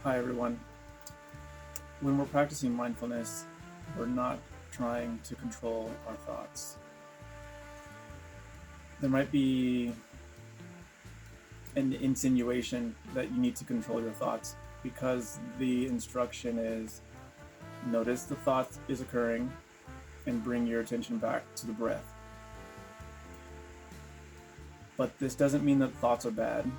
Hi everyone. When we're practicing mindfulness, we're not trying to control our thoughts. There might be an insinuation that you need to control your thoughts because the instruction is notice the thought is occurring and bring your attention back to the breath. But this doesn't mean that thoughts are bad.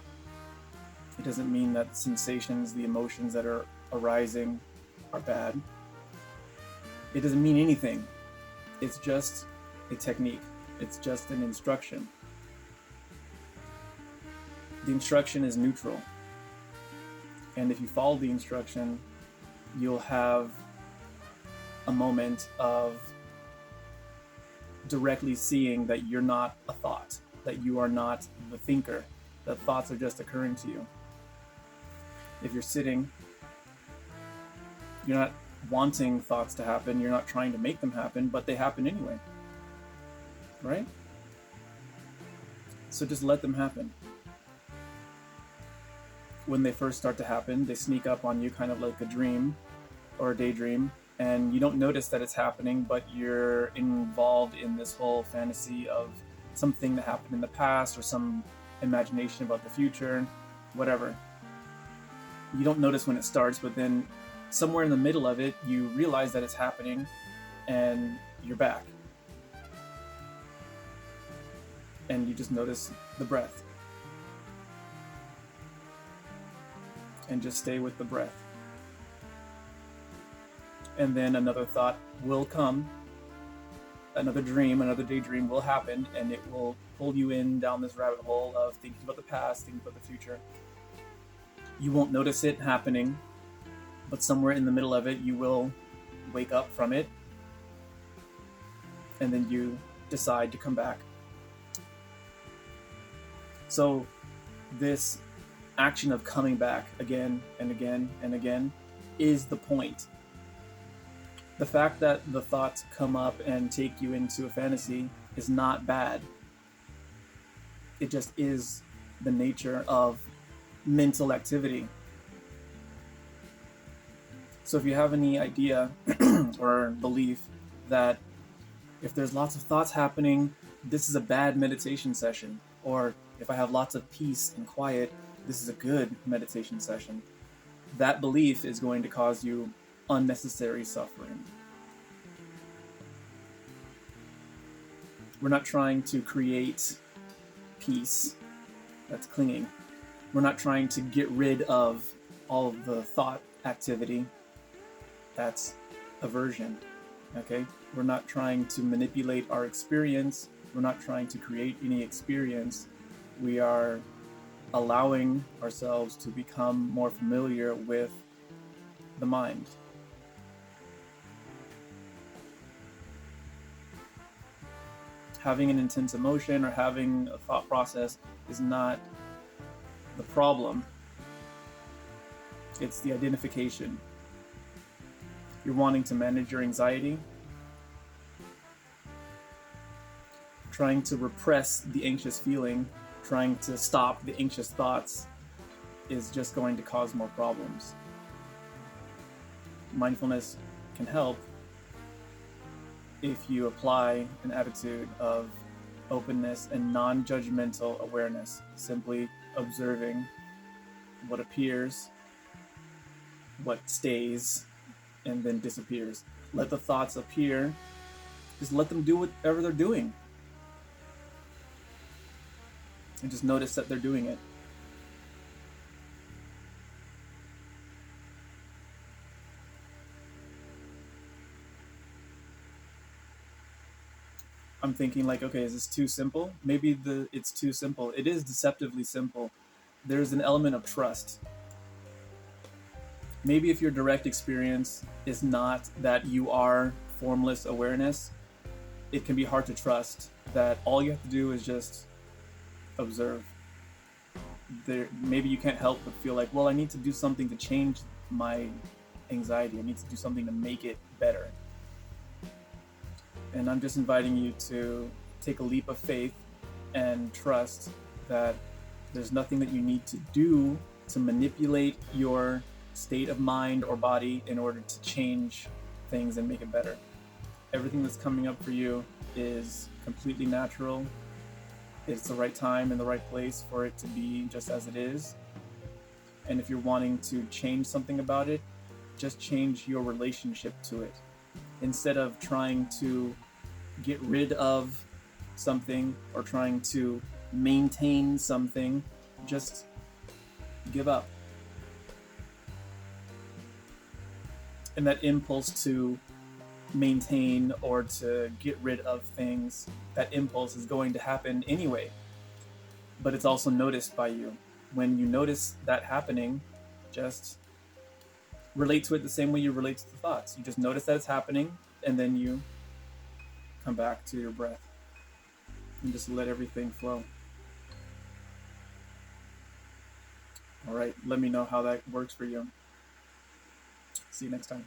It doesn't mean that sensations, the emotions that are arising are bad. It doesn't mean anything. It's just a technique. It's just an instruction. The instruction is neutral. And if you follow the instruction, you'll have a moment of directly seeing that you're not a thought, that you are not the thinker, that thoughts are just occurring to you. If you're sitting, you're not wanting thoughts to happen, you're not trying to make them happen, but they happen anyway, right? So just let them happen. When they first start to happen, they sneak up on you kind of like a dream or a daydream, and you don't notice that it's happening, but you're involved in this whole fantasy of something that happened in the past or some imagination about the future, whatever. You don't notice when it starts, but then somewhere in the middle of it, you realize that it's happening and you're back. And you just notice the breath. And just stay with the breath. And then another thought will come, another dream, another daydream will happen, and it will pull you in down this rabbit hole of thinking about the past, thinking about the future. You won't notice it happening, but somewhere in the middle of it, you will wake up from it, and then you decide to come back. So this action of coming back again and again and again is the point. The fact that the thoughts come up and take you into a fantasy is not bad. It just is the nature of mental activity. So if you have any idea or belief that if there's lots of thoughts happening, this is a bad meditation session, or if I have lots of peace and quiet, this is a good meditation session, that belief is going to cause you unnecessary suffering. We're not trying to create peace that's clinging. We're not trying to get rid of all of the thought activity. That's aversion, okay? We're not trying to manipulate our experience. We're not trying to create any experience. We are allowing ourselves to become more familiar with the mind. Having an intense emotion or having a thought process is not the problem. It's the identification. You're wanting to manage your anxiety, trying to repress the anxious feeling, trying to stop the anxious thoughts is just going to cause more problems. Mindfulness can help if you apply an attitude of openness and non-judgmental awareness, simply observing what appears, what stays, and then disappears. Let the thoughts appear, just let them do whatever they're doing. And just notice that they're doing it. I'm thinking like, okay, is this too simple? Maybe it's too simple. It is deceptively simple. There's an element of trust. Maybe if your direct experience is not that you are formless awareness, it can be hard to trust that all you have to do is just observe. Maybe you can't help but feel like, well, I need to do something to change my anxiety. I need to do something to make it better. And I'm just inviting you to take a leap of faith and trust that there's nothing that you need to do to manipulate your state of mind or body in order to change things and make it better. Everything that's coming up for you is completely natural. It's the right time and the right place for it to be just as it is. And if you're wanting to change something about it, just change your relationship to it. Instead of trying to get rid of something or trying to maintain something, just give up. And that impulse to maintain or to get rid of things, that impulse is going to happen anyway. But it's also noticed by you. When you notice that happening, just relate to it the same way you relate to the thoughts. You just notice that it's happening, and then you come back to your breath and just let everything flow. All right, let me know how that works for you. See you next time.